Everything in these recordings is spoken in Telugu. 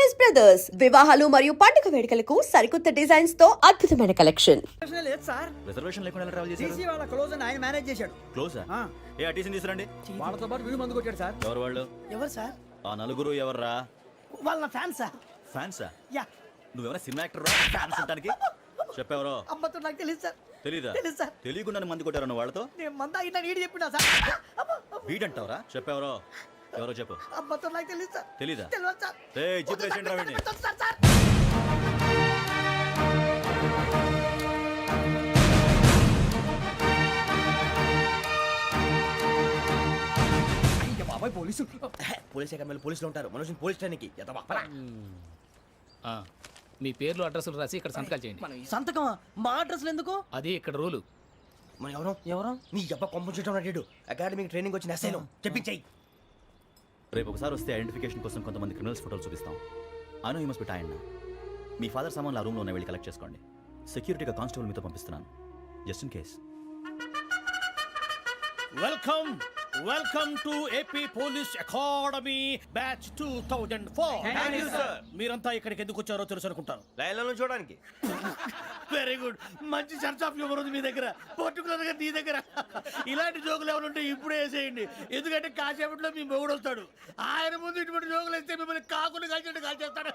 చాయిస్ బ్రదర్స్ వివాహాలు మరియు పండుగ వేడుకలకు సరికొత్త డిజైన్స్ తో అద్భుతమైన కలెక్షన్. లేదు సార్, రిజర్వేషన్ లేకుండా ట్రావెల్ చేశారు. టీసీ వాళ్ళ క్లోజ్ అని ఆయన మేనేజ్ చేశాడు. క్లోజా? ఏ అటీసీని తీసురండి. వాళ్ళతో పాటు వీడు మందు కొట్టాడు సార్. ఎవరు వాళ్ళు? ఎవరు సార్? ఆ నలుగురు ఎవర్రా? వాళ్ళ ఫ్యాన్స్ సార్. ఫ్యాన్సా? యా. నువ్వెవరా సినిమా యాక్టర్ రా? ఫ్యాన్స్ అంటానికి చెప్పెవరో? అమ్మతో నాకు తెలియదు సార్. తెలీదా? తెలీదు సార్. తెలియకుండా మంది కొట్టారు నువ్వు వాళ్ళతో? నేను మంద అయినా నీడి చెప్పినా సార్. వీడంటావరా? చెప్పెవరో? ఎవరో చెప్పు. అమ్మతో నాకు తెలియదు సార్. తెలీదా? తెలియదు సార్. ఏయ్ జిప్ రేషన్ రా వీడిని. Sir sir. అయ్య బాబాయ్ పోలీసు. పోలీస్ అకాడమీలో పోలీసులు ఉంటారు. మనోజ్ పోలీస్ ట్రైనింగ్కి మీ పేర్లు అడ్రస్లు రాసి ఇక్కడ సంతకాలు చేయండి. సంతకమా? మా అడ్రస్లు ఎందుకు? అది ఇక్కడ రూలు. మన ఎవరు నీ అబ్బా పంపించడం అడిగాడు. అకాడమిక్ ట్రైనింగ్ వచ్చిన అసైలం చెప్పించాయి. రేపు ఒకసారి వస్తే ఐడెంటిఫికేషన్ కోసం కొంతమంది క్రిమినల్స్ ఫోటోలు చూపిస్తాం. Anu you must be tired. మీ ఫాదర్ సామాన్లు ఆ రూమ్లో ఉన్న వెళ్ళి కలెక్ట్ చేసుకోండి. సెక్యూరిటీగా కానిస్టేబుల్ మీతో పంపిస్తున్నాను, just in case. Welcome to AP police academy batch 2004. మీరంతా ఇక్కడికి ఎందుకు వచ్చారో తెలుసు అనుకుంటాను. లైన్లను చూడడానికి. Very good. మంచి చర్చ్ ఆఫ్ హ్యూమర్ ఉంది మీ దగ్గర, పర్టికులర్ గా నీ దగ్గర. ఇలాంటి జోకులు ఎవరు ఉంటే ఇప్పుడే వేసేయండి, ఎందుకంటే కాసేపట్లో మీ మొగుడు వస్తాడు. ఆయన ముందు ఇటువంటి జోకులు వేస్తే మిమ్మల్ని కాకులు కాల్చేట్టు కాల్చేస్తాడు.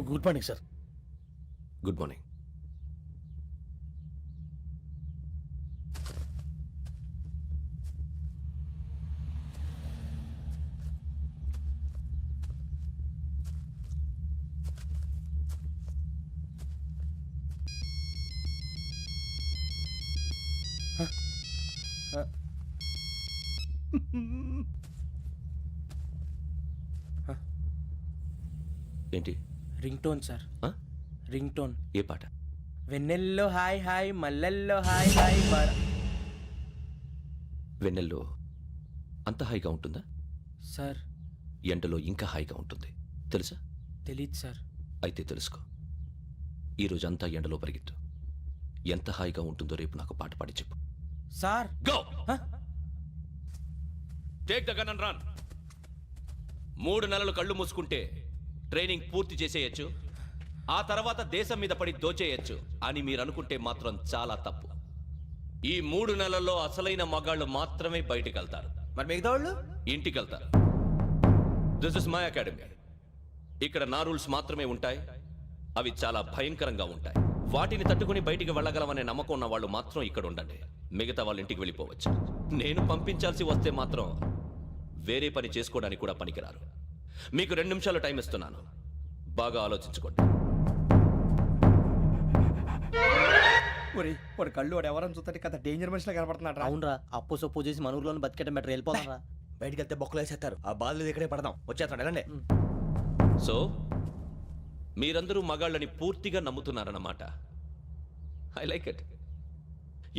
Good morning sir. Good morning. ఏంటి? Ring tone sir. Ring tone. ఏ పాట? వెన్నెల్లో హాయ్ హాయ్ మల్లెల్లో హాయ్ హాయ్ బార. వెన్నెల్లో అంత హాయిగా ఉంటుందా సార్? ఎండలో ఇంకా హాయిగా ఉంటుంది తెలుసా? తెలీదు సార్. అయితే తెలుసుకో. ఈరోజు అంతా ఎండలో పరిగెత్తు. ఎంత హాయిగా ఉంటుందో రేపు నాకు పాట పాడి చెప్పు. Sir go. Take the gun and run. 3 నెలలు కళ్ళు మూసుకుంటే ట్రైనింగ్ పూర్తి చేసేయచ్చు, ఆ తర్వాత దేశం మీద పడి దోచేయచ్చు అని మీరు అనుకుంటే మాత్రం చాలా తప్పు. ఈ 3 నెలల్లో అసలైన మగాళ్ళు మాత్రమే బయటికి వెళ్తారు. మరి మిగతా వాళ్ళు ఇంటికి వెళ్తారు. This is my academy. ఇక్కడ నా రూల్స్ మాత్రమే ఉంటాయి. అవి చాలా భయంకరంగా ఉంటాయి. వాటిని తట్టుకుని బయటికి వెళ్ళగలమనే నమ్మకం ఉన్న వాళ్ళు మాత్రం ఇక్కడ ఉండండి. మిగతా వాళ్ళు ఇంటికి వెళ్ళిపోవచ్చు. నేను పంపించాల్సి వస్తే మాత్రం వేరే పని చేసుకోవడానికి కూడా పనికిరారు. మీకు 2 నిమిషాలు టైం ఇస్తున్నాను, బాగా ఆలోచించుకోండి. వాడు కళ్ళు వాడు ఎవరైనా చూస్తే కదా డేంజర్ మనిషిలో కనపడుతున్నాడు. అవునరా, అప్పు సొప్పు చేసి మన ఊర్లో బతికేయడం బెటర్. వెళ్ళిపోతారా? బయటికి వెళ్తే బొక్కలు వేసేస్తారు. ఆ బాధలు ఇక్కడే పడదాం. వచ్చేస్తాడు వెళ్ళండి. సో మీరందరూ మగాళ్ళని పూర్తిగా నమ్ముతున్నారన్నమాట. I like it.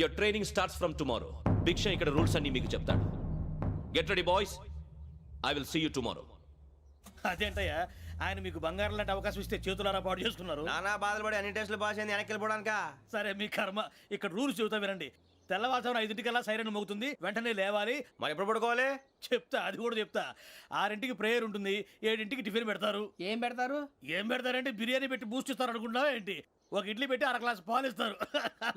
Your training starts from tomorrow. భిక్ష ఇక్కడ రూల్స్ అన్ని మీకు చెప్తాడు. Get ready boys, I will see you tomorrow. అదేంటయ్యా, ఆయన మీకు బంగారం లాంటి అవకాశం ఇస్తే చేతులారా పాటు చేసుకున్నారు. నానా బాధలు పడి అన్ని టెస్టులు పాస్ అయింది, వెనక్కి వెళ్ళిపోవడానికా? సరే మీ కర్మ. ఇక్కడ రూల్స్ చెబుతా వినండి. తెల్లవారుజామున 5 సైరన్ మోగుతుంది, వెంటనే లేవాలి. మరి ఎప్పుడు పడుకోవాలి? చెప్తా, అది కూడా చెప్తా. 6 ప్రేయర్ ఉంటుంది, 7 టిఫిన్ పెడతారు. ఏం పెడతారు? ఏం పెడతారంటే బిర్యానీ పెట్టి బూస్ట్ ఇస్తారు అనుకుంటున్నావా ఏంటి? ఒక ఇడ్లీ పెట్టి 1 గ్లాస్ పాలు ఇస్తారు.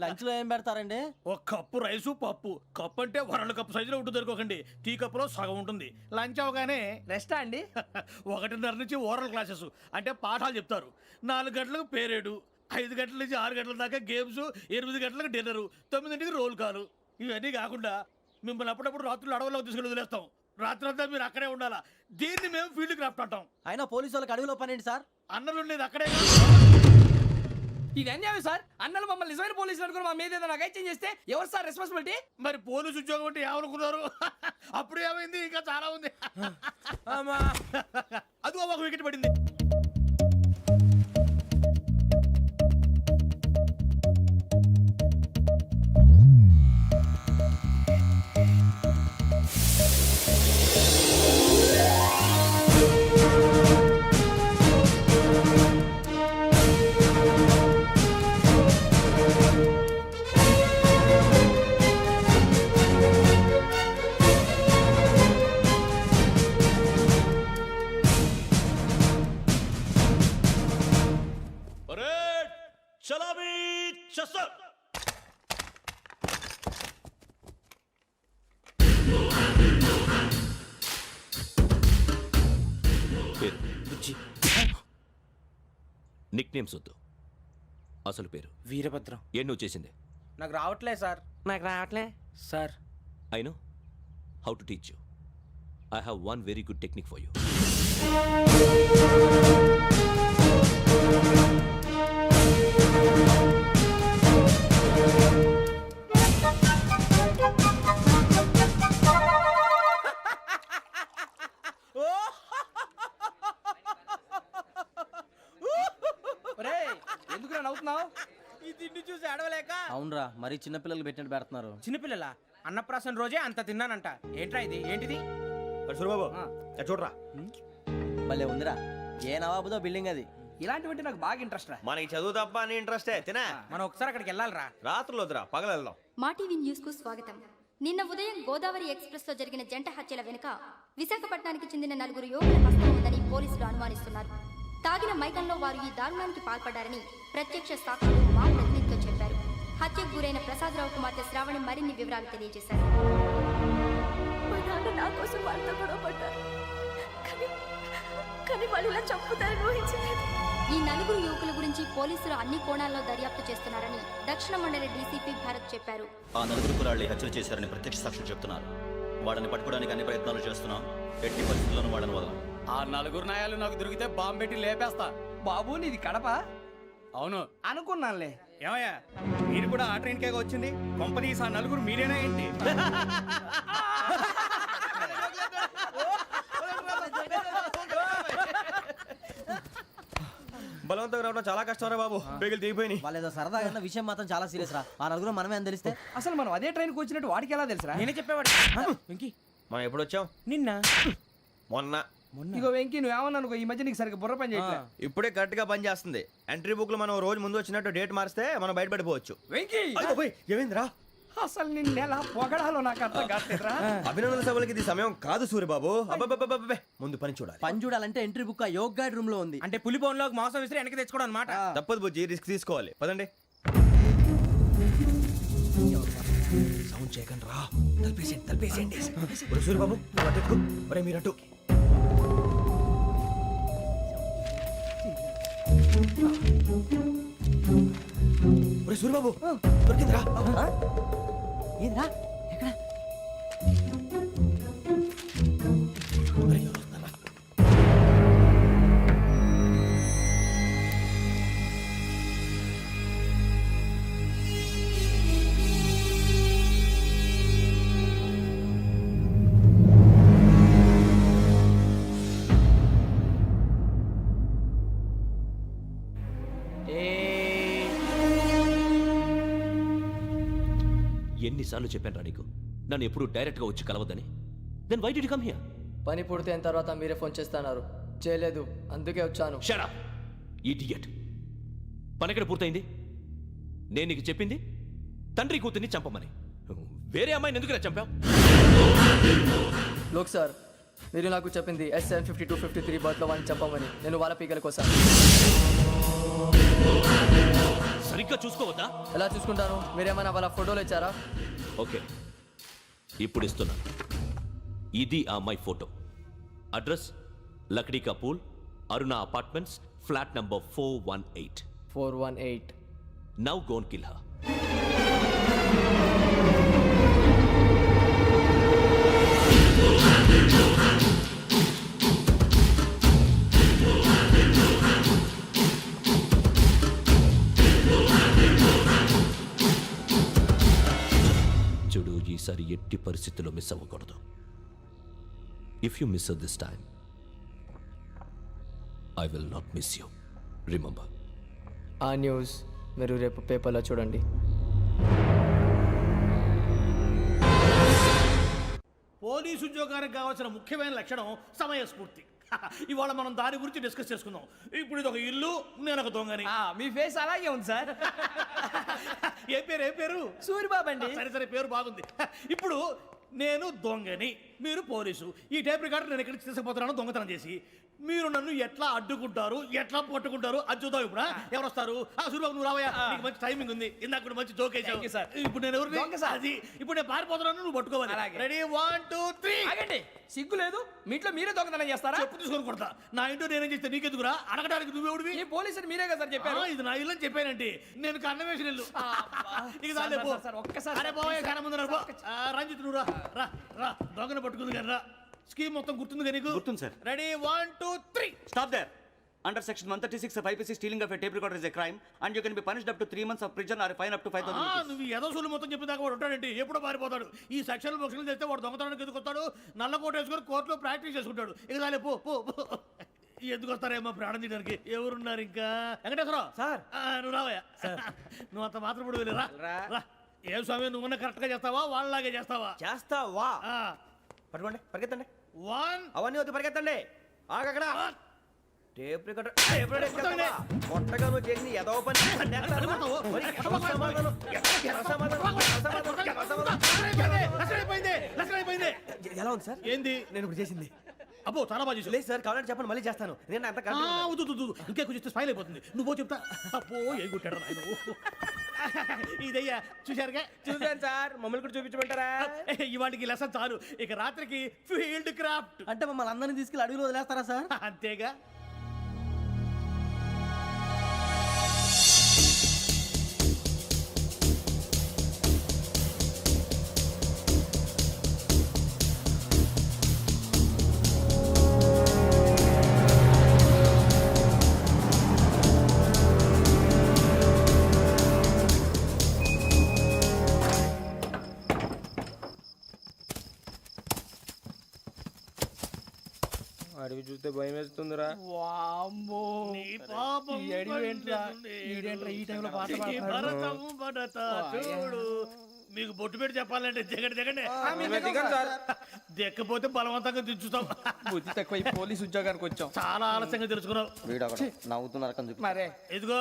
లంచ్ లో ఏం పెడతారండి? 1 కప్పు రైసు పప్పు. కప్పు అంటే 1/2 కప్పు సైజులో ఉంటుంది అనుకోకండి. టీ కప్పులో సగం ఉంటుంది. లంచ్ అవగానే రెస్టా అండి? 1:30 నుంచి ఓరల్ క్లాసెస్ అంటే పాఠాలు చెప్తారు. 4 గంటలకు పేరేడు, 5 గంటల నుంచి 6 గంటల దాకా గేమ్స్, 8 గంటలకు డిన్నరు, 9 రోల్ కాలు. ఇవన్నీ కాకుండా మిమ్మల్ని అప్పుడప్పుడు రాత్రులు అడవుల్లో తీసుకుని వదిలేస్తాం. రాత్రంతా మీరు అక్కడే ఉండాలా. దీన్ని మేము ఫీల్డ్ క్రాఫ్ట్ అంటాం. అయినా పోలీసు వాళ్ళకి అడవిలో పని ఏంటి సార్? అన్నలు ఉండేది అక్కడే. ఇది అన్యాయం సార్. అన్నలు మమ్మల్ని నిజమైన పోలీసులు అనుకుని మా మీద ఏదైనా అగైత్యం చేస్తే ఎవరు సార్ రెస్పాన్సిబిలిటీ? మరి పోలీసు ఉద్యోగం అంటే ఏమనుకున్నారు? అప్పుడు ఏమైంది, ఇంకా చాలా ఉంది. అదిగో ఒక వికెట్ పడింది. నిక్ నేమ్స్ వద్దు, అసలు పేరు. వీరభద్రం. ఏం నువ్వు చేసింది? నాకు రావట్లే సార్. నాకు రావట్లే sir. I know how to teach you. I have one very good technique for you. ఎందుకు నవ్వుతున్నావు? ఈ తిండి చూసి అడవలేక. అవునరా, మరి చిన్నపిల్లలు పెట్టినట్టు పెడుతున్నారు. చిన్నపిల్లల అన్నప్రాసన రోజే అంత తిన్నానంట. ఏంట్రా ఇది? ఏంటిది? సూరిబాబు చూడరా. భలే ఉందిరా. ఏ నవాబుదో బిల్డింగ్ అది. ఇలాంటివంటే నాకు బాగా ఇంట్రెస్ట్ రా. మనకి చదువు తప్ప అని ఇంట్రెస్టే తినా. మనం ఒకసారి అక్కడికి వెళ్ళాలిరా. రాత్రులు వద్దురా, పగలు వెళ్దాం. మా టీవీ న్యూస్ కు స్వాగతం. నిన్న ఉదయం గోదావరి ఎక్స్ప్రెస్ లో జరిగిన జంట హత్యల వెనుక విశాఖపట్నానికి చెందిన 4 యువకుల హస్తం ఉందని పోలీసులు అనుమానిస్తున్నారు. తాగిన మైకంలో వారు ఈ దారుణానికి పాల్పడ్డారని ప్రత్యక్ష సాక్షులు మా ప్రతినిధితో చెప్పారు. హత్యకు గురైన ప్రసాదరావు కుమార్తె శ్రావణి మరిన్ని వివరాలు తెలియజేశారు. మా నాన్న నా కోసం వాళ్ళతో గొడవ పడ్డారు, కానీ వాళ్ళు ఇలా చంపుతారని ఊహించలేదు. ఈ 4 యువకుల గురించి పోలీసులు అన్ని కోణాల్లో దర్యాప్తు చేస్తున్నారని దక్షిణ మండలి డీసీపీ భరత్ చెప్పారు. ఆ 4 కురాళ్ళు హత్యలు చేశారని ప్రత్యక్ష సాక్షులు చెప్తున్నారు. వాళ్ళని పట్టుకోవడానికి అన్ని ప్రయత్నాలు చేస్తున్నాం. ఎట్టి పరిస్థితుల్లోనూ వాళ్ళని వదలం. ఆ 4 నాయాలు నాకు దొరికితే బాంబు పెట్టి లేపేస్తా. బాబు నీది కడప? అవును. అనుకున్నానులే. ఏమయ్యా మీరు కూడా ఆ ట్రైన్ కేగా వచ్చింది? కంపెనీస్ ఆ 4 మీరేనా ఏంటి? బలవంతంగా రావడం చాలా కష్టం రా బాబు. పేగులు దిగిపోయినాయి. వాళ్ళు ఏదో సరదాగా విషయం మాత్రం చాలా సీరియస్ రా. ఆ 4 మనమే అని తెలిస్తే అసలు మనం అదే ట్రైన్కి వచ్చినట్టు వాడికి ఎలా తెలుసురా? నేనే చెప్పేవాడు. వెంకీ, మనం ఎప్పుడు వచ్చాం? నిన్న మొన్న. ఇగో వెంకీ నువ్వేమన్నా అనుకో, ఈ మధ్య నీకు సరిగ్గా బుర్ర పని చేయట్లే. ఇప్పుడే కరెక్ట్ గా పని చేస్తుంది. ఎంట్రీ బుక్ లో మనం రోజు ముందు వచ్చినట్టు డేట్ మారిస్తే మనం బయటపడిపోవచ్చు. వెంకీ ఏమైందిరా? అసలు నిన్న ఎలా పొగడాలో నాకు అర్థం కావట్లేదురా. అభినందన సభలకి ఇది సమయం కాదు సూర్యబాబు. అబ్బబ్బబ్బబ్బబ్బే, ముందు పని చూడాలి. పని చూడాలంటే ఎంట్రీ బుక్ ఆ యోగ్ గైడ్ రూమ్ లో ఉంది. అంటే పులి బోన్ లోకి మాంసం విసిరి వెనక్కి తెచ్చుకోవడం అనమాట. తప్పదు బుజ్జి, రిస్క్ తీసుకోవాలి. పదండి. సౌండ్ చేయకండి రా. తలపేసేయండి. సూర్యబాబు ఒరే మీరట్టు. ఒరే సూర్యబాబు దొరికిందిరా. ఏంద్రా? ఎక్కడ? ఎన్నిసార్లు చెప్పాను రా నీకు నన్ను ఎప్పుడు డైరెక్ట్గా వచ్చి కలవద్దని? Then why did you come here? పని పూర్తయిన తర్వాత మీరే ఫోన్ చేస్తున్నారు. చేయలేదు, అందుకే వచ్చాను. Shut up idiot. పని ఎక్కడ పూర్తయింది? నేను నీకు చెప్పింది తండ్రి కూతుర్ని చంపమని. వేరే అమ్మాయిని ఎందుకు చంపావు? లోక్ సార్, మీరు నాకు చెప్పింది SN 5253 బర్త్లో వాళ్ళని చంపమని. నేను వాళ్ళ పీకల కోసం. సరిగ్గా చూసుకోవద్దా? ఎలా చూసుకుంటాను? మీరేమైనా వాళ్ళ ఫోటోలు ఇచ్చారా? ఓకే, ఇప్పుడు ఇస్తున్నాను. ఇది ఆ అమ్మాయి photo. Address Lakdi కపూల్, Aruna apartments, flat number 418. 418. Now go and kill her. చూడు, ఈసారి ఎట్టి పరిస్థితుల్లో మిస్ అవ్వకూడదు. If you miss this time I will not miss you. Remember. ఆ న్యూస్ మీరు రేపు పేపర్లో చూడండి. పోలీసు ఉద్యోగానికి కావాల్సిన ముఖ్యమైన లక్షణం సమయస్ఫూర్తి. ఇవాళ మనం దాని గురించి డిస్కస్ చేసుకుందాం. ఇప్పుడు ఇది ఒక ఇల్లు, నేను ఒక దొంగని. మీ ఫేస్ అలాగే ఉంది సార్. ఏ పేరు? సూరిబాబు అండి. సరే పేరు బాగుంది. ఇప్పుడు నేను దొంగని, మీరు పోలీసు. ఈ టైప్ రికార్డు నేను ఎక్కడికి తీసుకుపోతున్నాను దొంగతనం చేసి. మీరు నన్ను ఎట్లా అడ్డుకుంటారు, ఎట్లా పట్టుకుంటారు అది చూద్దాం. ఇప్పుడు ఎవరు వస్తారు? సూర్యబాబు నువ్వు రావయ్యా, నీకు మంచి టైమింగ్ ఉంది. ఇందాక కూడా మంచి జోక్ వేసావు. ఇప్పుడు నేను ఎవరు? అది ఇప్పుడు నేను పారిపోతున్నాను, నువ్వు పట్టుకోవాలి. రెడీ 1 2 3. ఆగండి, సిగ్గు లేదు? మీ ఇంట్లో మీరే దొంగతనం చేస్తారా? చెప్పు తీసుకొని కొడతా. నా ఇంట్లో నేనేం చేస్తే నీకెందుకురా? అడగడానికి నువ్వెవడివి? ఈ పోలీసులు మీరే కదా సార్ చెప్పారు. ఇది నా ఇల్లు అని చెప్పానంటే నేను కన్న వేసిన ఇల్లు. ఇక చాలే పో. సార్, ఒక్కసారి అరే బాబు కన్న ముందు రా. రంజిత్ నువ్వు రా రా రా. దొంగను పట్టుకుంది కదా. స్కీమ్ మొత్తం గుర్తుంది కదా నీకు? గుర్తుంది sir. Ready 1 2 3. Stop there. Under section 136 of IPC, stealing of a tape recorder is a crime, and you can be punished up to 3 months of prison or a fine up to 5,000 rupees. నువ్వు ఏదో సొల్లు మొత్తం చెప్పిన దాకా వాడు ఉంటాడండి. ఎప్పుడో పారిపోతాడు. ఈ సెక్షన్ బొక్షన్లు చేస్తే వాడు దొంగతనానికి ఎందుకు వస్తాడు? నల్ల కోట వేసుకొని కోర్టులో ప్రాక్టీస్ చేసుకుంటాడు. ఇక చాలే పో పో పో. ఎందుకు వస్తారేమో ప్రాణం తీయడానికి. ఎవరున్నారు ఇంకా? వెంకటేశ్వరరావు సార్, నువ్వు రావయ్యా. నువ్వు అంత మాత్రం ఇప్పుడు వెళ్ళి రా రా. ఏం స్వామి, నువ్వు కరెక్ట్ గా చేస్తావా వాళ్ళలాగే చేస్తావా? చేస్తావా? పట్టుకోండి, పరిగెత్తండి. 1 అవన్నీ వద్దు, పరిగెత్తండి. ఆగక్కడ టేప్ రికార్డర్ కొట్టగా నువ్వు చేసిన ఏదో పని. ఎలా ఉంది సార్? ఏంది నేను ఇప్పుడు చేసింది? అబ్బో చాలా బాగా చేసావు. లేదు సార్, కావాలంటే చెప్పండి, మళ్ళీ చేస్తాను. నేను అంత ఇంకే కొంచెం స్మైల్ అయిపోతుంది. నువ్వు చెప్తా. అబ్బో ఏ కొట్టాడు ఆయన. ఇదయ్యా చూశారుగా? చూసాను సార్, మమ్మల్ని కూడా చూపించమంటారా? ఇవాటికి లెసన్ చాలు. ఇక రాత్రికి ఫీల్డ్ క్రాఫ్ట్. అంటే మమ్మల్ని అందరినీ తీసుకెళ్ళి అడుగులు వదిలేస్తారా సార్? అంతేగా. అడిగి చూస్తే భయం వేస్తుందిరా. నీ పాపం ఈ టైంలో పాట ఈ భరతము భరత చూడు. మీకు బొట్టు పెట్టి చెప్పాలంటే దిగండి దిగండి. దిక్కపోతే బలవంతంగా దించుతాం. బుద్ధి తక్కువ, ఈ పోలీస్ ఉద్యోగానికి వచ్చాం. చాలా ఆలస్యంగా తెలుసుకున్నావు. నవ్వుతున్నారు. మరే ఇదిగో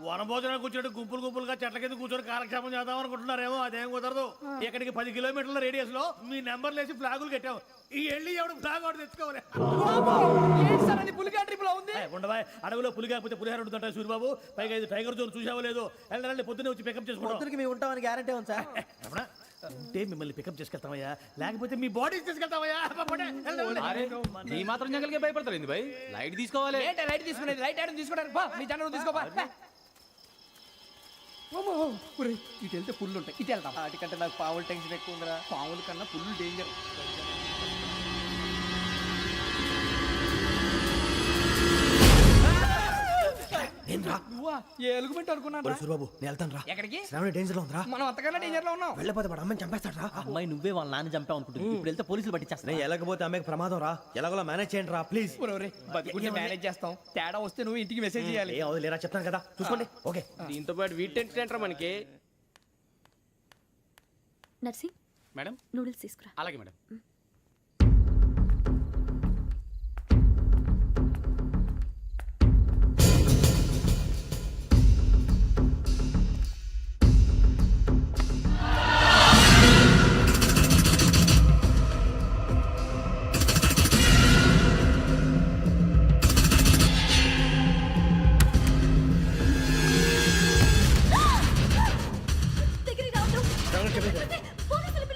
వనభోజనానికి కూర్చోటి గుంపులు గుంపులుగా చెట్ల కింద కూర్చొని కాలక్షేపం చేద్దాం అనుకుంటున్నారేమో. అదేం కుదరదు. ఇక్కడికి 10 కిలోమీటర్ల రేడియస్ లో మీ నెంబర్లు వేసి ఫ్లాగులు కట్టాం. ఈ వెళ్ళి ఎవడు ఫ్లాగ్ ఒకటి తెచ్చుకోవాలి. పులిగా ట్రిప్ లో ఉంది. ఉండవా, అడవిలో పులి కాకపోతే పులిహార ఉంటుంటాయి సూర్యబాబు. పైగా ఇది టైగర్ జోన్ చూసావో లేదో. వెళ్ళండి, పొద్దున్నే వచ్చి పికప్ చేసుకుంటాం. మేము ఉంటామని గ్యారంటీ ఉంది సార్. అంటే మిమ్మల్ని పికప్ చేసుకెళ్తామయ్యా, లేకపోతే మీ బాడీ తీసుకెళ్తామయ్యా. ఈ మాత్రం జంగల్కే భయపడతారు భయ్. లైట్ తీసుకోవాలి. లైట్ తీసుకునేది, లైట్ ఐటమ్ తీసుకుంటారు. మీ జనం తీసుకోపా. ఇటు వెళ్తే పుల్లు ఉంటాయి, ఇటు వెళ్తాం. వాటికంటే నాకు పావులు టెన్షన్ ఎక్కువ ఉందిరా. పాముల కన్నా పుల్లు డేంజర్. నువ్వా? ఏ ఎలుగుబెట్టి అనుకున్నాను. సూర్యబాబు నేను వెళ్తాను రా. ఎక్కడికి? శ్రావణి డేంజర్ లో ఉందిరా. మనం అంతకన్నా డేంజర్ లో ఉన్నాం. వెళ్ళపోతే వాడు అమ్మని చంపేస్తాడు రా. అమ్మాయి నువ్వే వాళ్ళ నాన్న చంపావు అనుకుంటుంది. ఇప్పుడు వెళ్తే పోలీసులు పట్టించేస్తా. నేను వెళ్ళకపోతే అమ్మాయికి ప్రమాదం రా. ఎలాగోలా మేనేజ్ చేయండి రా ప్లీజ్. బతికుంటే మేనేజ్ చేస్తాం. తేడా వస్తే నువ్వు ఇంటికి మెసేజ్ చేయాలి. ఏ అవును లేరా, చెప్తాను కదా, చూసుకోండి. ఓకే. దీంతో పాటు వీటి టెన్షన్ ఏంట్రా మనకి. నర్సింగ్ మేడం నూడిల్స్ తీసుకురా. అలాగే మేడం.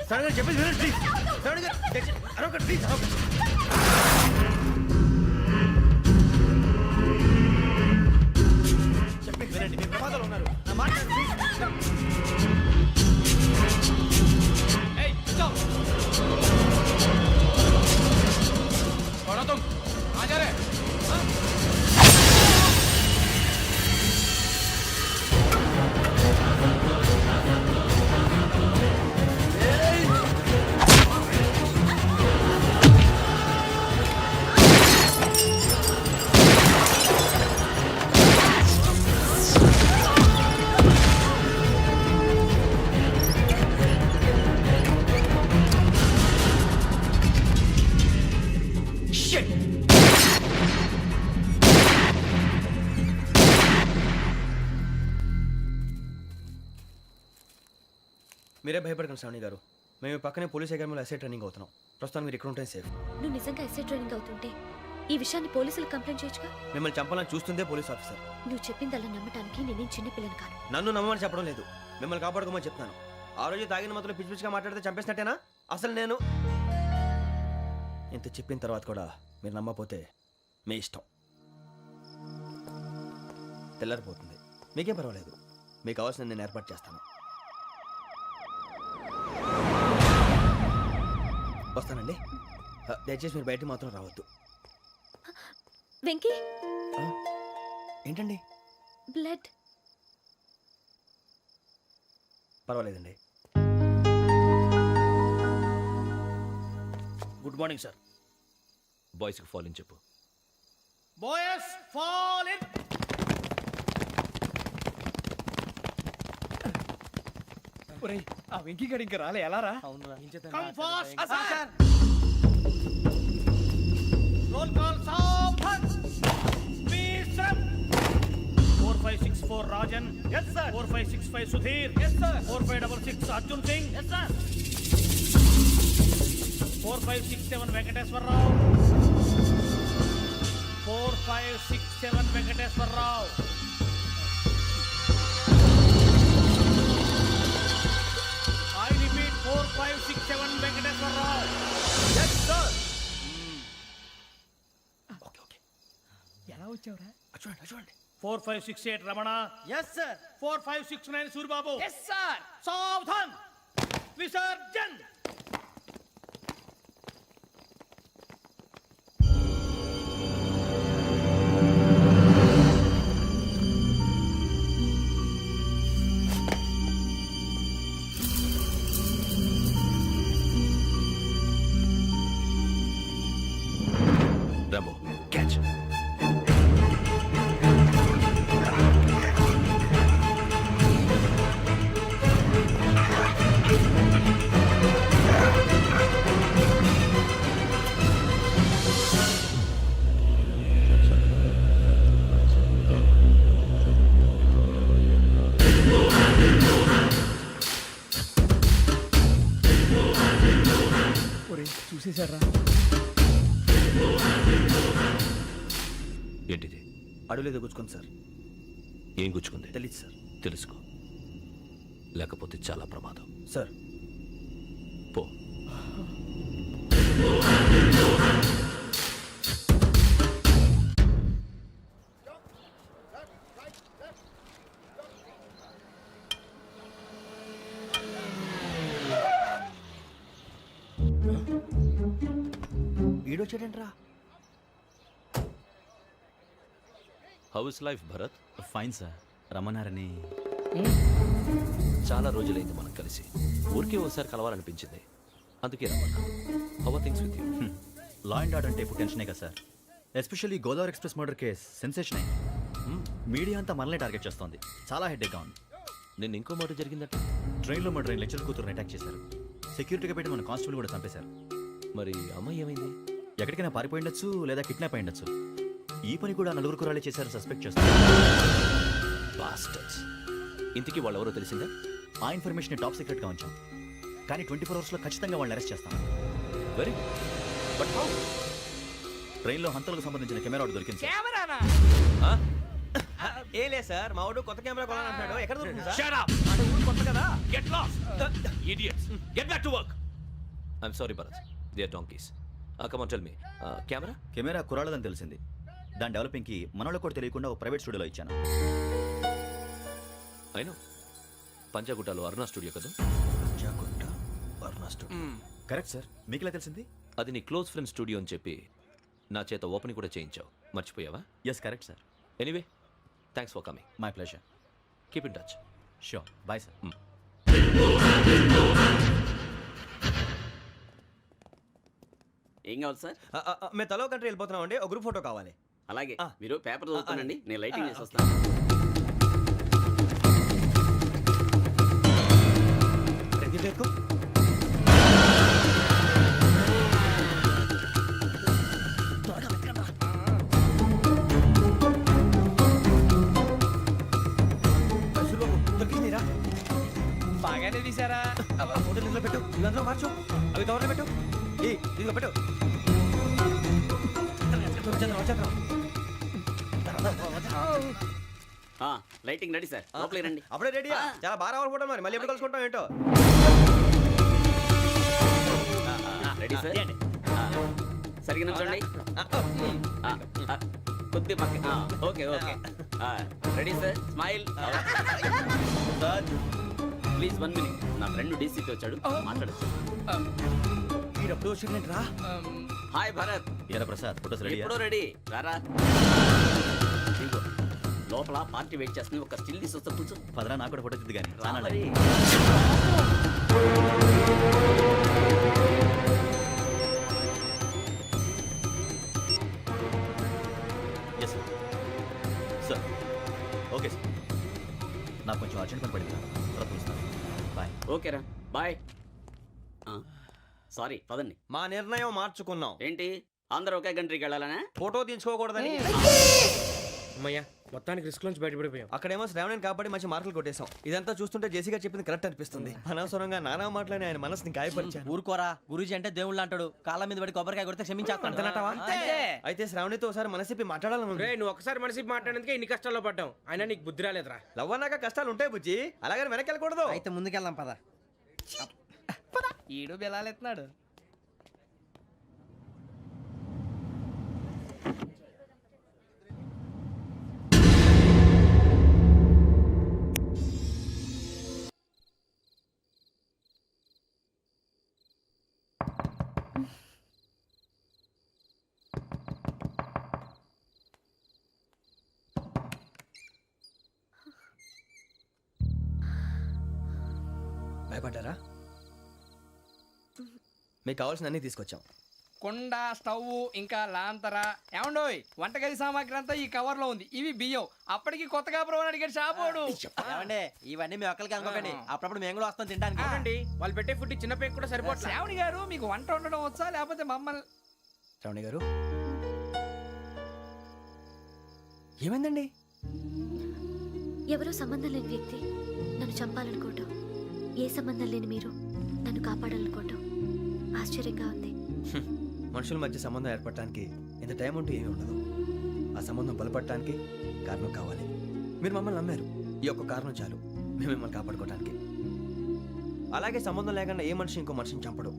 శ్రావణి చెప్పేసి వినండి ప్లీజ్. శ్రావణి గారు అరొకటి ప్లీజ్. చెప్పేసి వినండి, మీ ప్రమాదాలు ఉన్నారు. నా మాట మీరే భయపడకండి శ్రావణి గారు. మేము పక్కనే పోలీస్ అకాడమీలో ఎస్ఐ ట్రైనింగ్ అవుతున్నాం. ప్రస్తుతం మీరు ఇక్కడ ఉంటే సేఫ్. నువ్వు నిజంగా ఎస్ఐ ట్రైనింగ్ అవుతుంటే ఈ విషయాన్ని పోలీసులకు కంప్లైంట్ చేయొచ్చుగా. మిమ్మల్ని చంపాలని చూస్తుందే పోలీస్ ఆఫీసర్. నువ్వు చెప్పిందల్లా నమ్మటానికి నేనేం చిన్నపిల్లని కాను. నన్ను నమ్మమని చెప్పడం లేదు, మిమ్మల్ని కాపాడుకోమని చెప్తాను. ఆ రోజు తాగిన మాత్రం పిచ్చి పిచ్చిగా మాట్లాడితే చంపేసినట్టేనా? అసలు నేను ఇంత చెప్పిన తర్వాత కూడా మీరు నమ్మకపోతే మీ ఇష్టం. తెల్లారిపోతుంది, మీకేం పర్వాలేదు. మీకు కావాల్సిన నేను ఏర్పాటు చేస్తాను. వస్తానండి. దయచేసి మీరు బయటికి మాత్రం రావద్దు. వెంకీ, ఏంటండి? బ్లడ్. పర్వాలేదండి. Good morning sir. బాయ్స్కి ఫాల్ ఇన్ చెప్పు. Boys fall in. ఆ వెంకీ గడి ఇంకా రాలే, ఎలా రా? Come fast sir. Roll call సావధాన్. Speed up. 4564 Rajan. yes sir. 4565 Sudheer. yes sir. 4566 Arjun Singh. yes sir. 4567 Venkateswararao. 4567 Venkateswararao. I repeat 4567 Venkateswararao. Yes, sir. Okay okay. ఎలా వచ్చావురా? చూడండి చూడండి. 4568 Ramana. Yes sir. 4569 Suribabu. Yes sir. సావధాన్. విసర్జన్. Rambo catch. చూసేశారా? ఏంటిది? అడుగులేదు గుచ్చుకోండి సార్. ఏం గుచ్చుకుంది? తెలీదు సార్. తెలుసుకో, లేకపోతే చాలా ప్రమాదం. సార్ పో. ఈడొచ్చాడంట్రా. How is life Bharat? Fine sir. రమ్మన్నారని. చాలా రోజులైంది మనం కలిసి. ఊరికే ఒకసారి కలవాలనిపించింది, అందుకే రమ్మన్నా. How are things with you? Law and order అంటే ఇప్పుడు టెన్షనే కదా sir. Especially Godavari express murder case sensation అయింది. మీడియా అంతా మనల్ని టార్గెట్ చేస్తోంది. చాలా హెడ్ఏక్గా ఉంది. నిన్న ఇంకో మాట జరిగిందట. ట్రైన్లో మా ట్రైన్ లెక్చర్ కూతురుని అటాక్ చేశారు. సెక్యూరిటీగా పెట్టి మన కానిస్టేబుల్ కూడా చంపేశారు. మరి అమ్మాయి ఏమైంది? ఎక్కడికైనా పారిపోయిండొచ్చు, లేదా కిడ్నాప్ అయ్యుండొచ్చు. ఈ పని కూడా నలుగురు కురాలే చేశారు సస్పెక్ట్ చేస్తారు. బాస్టర్స్. ఇంతకీ వాళ్ళు ఎవరో తెలిసిందా? ఆ ఇన్ఫర్మేషన్ టాప్ సీక్రెట్గా ఉంచాం, కానీ 24 అవర్స్లో ఖచ్చితంగా వాళ్ళని అరెస్ట్ చేస్తాం. Very but how? ట్రైన్లో హంతలకు సంబంధించిన కెమెరా ఒకటి దొరికింది సార్. కెమెరానా? ఏ లేదు సార్, మా వాడు కొత్త కెమెరా కొనాలంటున్నాడు. ఎక్కడ దొరుకుతుంది సార్? Shut up! అంటే ఊరు కొత్త కదా. Get lost! Idiots! Get back to work! I'm sorry, Bharat. They are donkeys. Come on, tell me. Camera? Camera కురాలదని తెలిసింది. దాని డెవలపింగ్కి మనోళ్ళకు కూడా తెలియకుండా ఒక ప్రైవేట్ స్టూడియోలో ఇచ్చాను. I know. పంజాగుట్టలో అరుణ స్టూడియో కదా? జాగుట్ట అరుణ స్టూడియో. Correct sir. మీకు ఇలా తెలిసింది? అది నీ క్లోజ్ ఫ్రెండ్ స్టూడియో అని చెప్పి నా చేత ఓపెన్ కూడా చేయించావు. మర్చిపోయావా? Yes correct sir. Anyway, thanks for coming. My pleasure. Keep in touch. Sure. Bye sir. ఏం కావాలి సార్? మేము తలో కంట్రీ వెళ్ళిపోతున్నాం అండి. ఒక గ్రూప్ ఫోటో కావాలి. అలాగే, మీరు పేపర్ చదువుతానండి, నేను లైటింగ్ చేసి వస్తాను. ఎక్కువ బాగానే తీసారా? ఫోటో నిద్ర పెట్టు. ఇవి అందులో మార్చు, అవి కవర్లో పెట్టు. ఇదిగో పెట్టు. లైటింగ్ రెడీ సార్, లోపలికి రండి. అప్పుడే రెడీయా? చాలా బాగా రావాలి ఫోటో, మరి మళ్ళీ ఎప్పుడు కలుసుకుంటాం ఏంటో. Ready sir. సరిగ్గా నుంచోండి. కొద్ది పక్క. Okay okay. Ready sir, smile. Please 1 minute. నా ఫ్రెండ్ డీసీపీ వచ్చాడు, మాట్లాడచ్చు. వీడప్పుడు వచ్చిందండి రా. హాయ్ భరత్. ఏరా ప్రసాద్, ఫోటోస్ రెడీ? ఎప్పుడో రెడీ. రారా. ఇదిగో, లోపల పార్టీ వెయిట్ చేస్తుంది, ఒక స్టిల్ తీసి వస్తే కూర్చో. పదరా, నాకు కూడా ఫోటో తిద్దు కానీ రా మరి. Yes sir. ఓకే సార్, నాకు కొంచెం అర్జెంట్ పని పడింది, తర్వాత పిలుస్తాను. బాయ్. ఓకేరా, బాయ్. సారీ, పదండి. మా నిర్ణయం మార్చుకున్నాం. ఏంటి, అందరూ ఒకే కంట్రీకి వెళ్ళాలనే? ఫోటో తీసుకోకూడదని. అమ్మయ్యా, మొత్తానికి రిస్క్ నుంచి బయటపడిపోయాం. అక్కడేమో శ్రావణిని కాబట్టి మంచి మార్కులు కొట్టేశాం. ఇదంతా చూస్తుంటే జేసీగా చెప్పింది కరెక్ట్ అనిపిస్తుంది. అనవసరంగా నానా మాటలని ఆయన మనసుని గాయపరిచాను. ఊరుకోరా, గురూజీ అంటే దేవుళ్ళు అంటాడు. కాళ్ళ మీద పడి కొబ్బరికాయ కొడితే క్షమించేస్తాడు. అయితే శ్రావణితో ఒకసారి మనసిప్పి మాట్లాడాలను. నువ్వు ఒకసారి మనసి మాట్లాడేందుకే ఇన్ని కష్టాల్లో పడ్డాం. అయినా నీకు బుద్ధి రాలేదురా. లవ్ అన్నాక కష్టాలు ఉంటాయి బుజ్జి, అలాగని వెనక్కి వెళ్ళకూడదు. అయితే ముందుకెళ్దాం పద. ఈడు బెలాలెత్తున్నాడు. భయపడ్డారా? మీకు కావాల్సిన అన్ని తీసుకొచ్చాం. కుండ, స్టవ్, ఇంకా లాంతర. ఏమండోయ్, వంటగది సామాగ్రి అంతా ఈ కవర్ లో ఉంది. ఇవి బియ్యం. అప్పటికి కొత్తగా బ్రో అడిగాడు షాపోడు. ఇవన్నీ మీ ఒక్కరికి అనుకోకండి, అప్పుడప్పుడు మేము కూడా వస్తాం తినడానికి. వాళ్ళు పెట్టే ఫుడ్ చిన్న పేరు కూడా సరిపోతుంది. శ్రావణి గారు, మీకు వంట వండడం వచ్చా లేకపోతే మమ్మల్ని? శ్రావణి గారు, ఏమైందండి? ఎవరో సంబంధం లేని వ్యక్తి నన్ను చంపాలనుకోవటం, ఏ సంబంధం లేని మీరు నన్ను కాపాడాలనుకోవటం ఆశ్చర్యంగా ఉంది. మనుషుల మధ్య సంబంధం ఏర్పడటానికి ఇంత టైం ఉంటూ ఏమీ ఉండదు. ఆ సంబంధం బలపడటానికి కారణం కావాలి. మీరు మమ్మల్ని నమ్మారు, ఈ ఒక్క కారణం చాలు మేము మిమ్మల్ని కాపాడుకోవటానికి. అలాగే సంబంధం లేకుండా ఏ మనిషి ఇంకో మనిషిని చంపడు.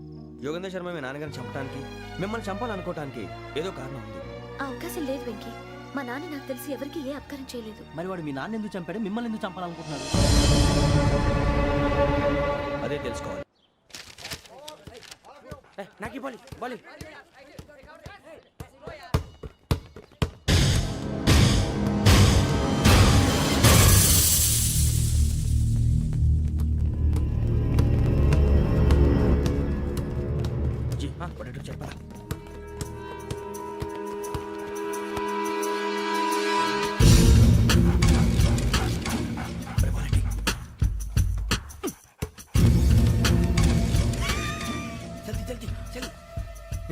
యోగేంద్ర శర్మ మీ నాన్నగారిని చంపడానికి, మిమ్మల్ని చంపాలనుకోవటానికి ఏదో కారణం ఉంది. ఆ అవకాశం లేదు వెంకీ. మా నాన్న నాకు తెలిసి ఎవరికి ఏ అపకారం చేయలేదు. మరి వాడు మీ నాన్న ఎందుకు చంపాడు, మిమ్మల్ని ఎందుకు చంపాలనుకుంటున్నాడు? అదే తెలుసుకోవాలి. నాకు బాలి బాలి. చెప్పరా?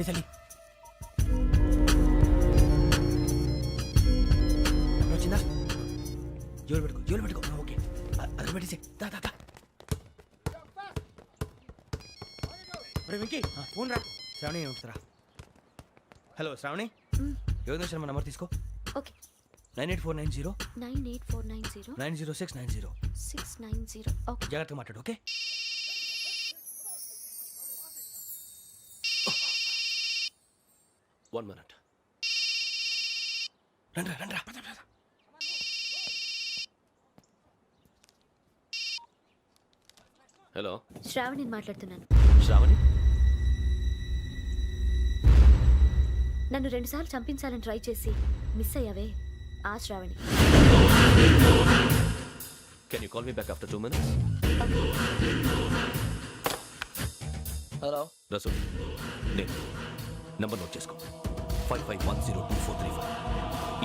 చలి వచ్చిందా? జోలు పెట్టుకో. ఓకే, అది పెట్టేసి వెంకీ ఫోన్ రా. శ్రావణి ఏముంటుందిరా? హలో శ్రావణి, యోగేంద్ర శర్మ నంబర్ తీసుకో. ఓకే. 98490 98490 90690. 690. ఓకే. జాగ్రత్తగా మాట్లాడు. ఓకే. One minute. రండ్రా. హలో, శ్రావణి మాట్లాడుతున్నాను. శ్రావణి. నన్ను 2 సార్లు చంపించాలని ట్రై చేసి మిస్ అయ్యావే, ఆ Shravani. Can you call me back after 2 minutes? Hello Rasool, నేను నంబర్ నోట్ చేసుకో. 55102434.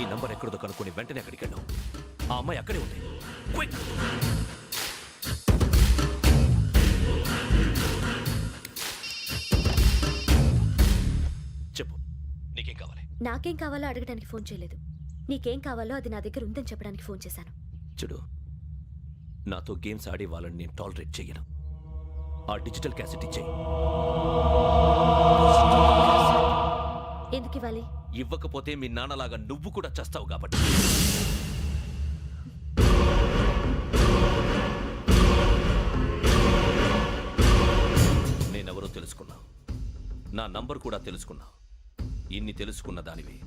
ఈ నంబర్ ఎక్కడదో కనుక్కొని వెంటనే అక్కడికి వెళ్ళాం. ఆ అమ్మాయి అక్కడే ఉంది. క్విక్. చెప్పు, నీకేం కావాలి? నాకేం కావాలో అడగడానికి ఫోన్ చేయలేదు. నీకేం కావాలో అది నా దగ్గర ఉందని చెప్పడానికి ఫోన్ చేశాను. చూడు, నాతో గేమ్స్ ఆడే వాళ్ళని నేను టాలరేట్ చెయ్యను. ఆ డిజిటల్ క్యాసెట్ ఇచ్చేయి. ఎందుకు ఇవ్వాలి? ఇవ్వకపోతే మీ నాన్నలాగా నువ్వు కూడా చస్తావు కాబట్టి. నేనెవరో తెలుసుకున్నా, నా నంబర్ కూడా తెలుసుకున్నా. ఇన్ని తెలుసుకున్న దానివి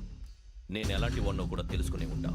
నేను ఎలాంటి వాడినో కూడా తెలుసుకునే ఉంటా.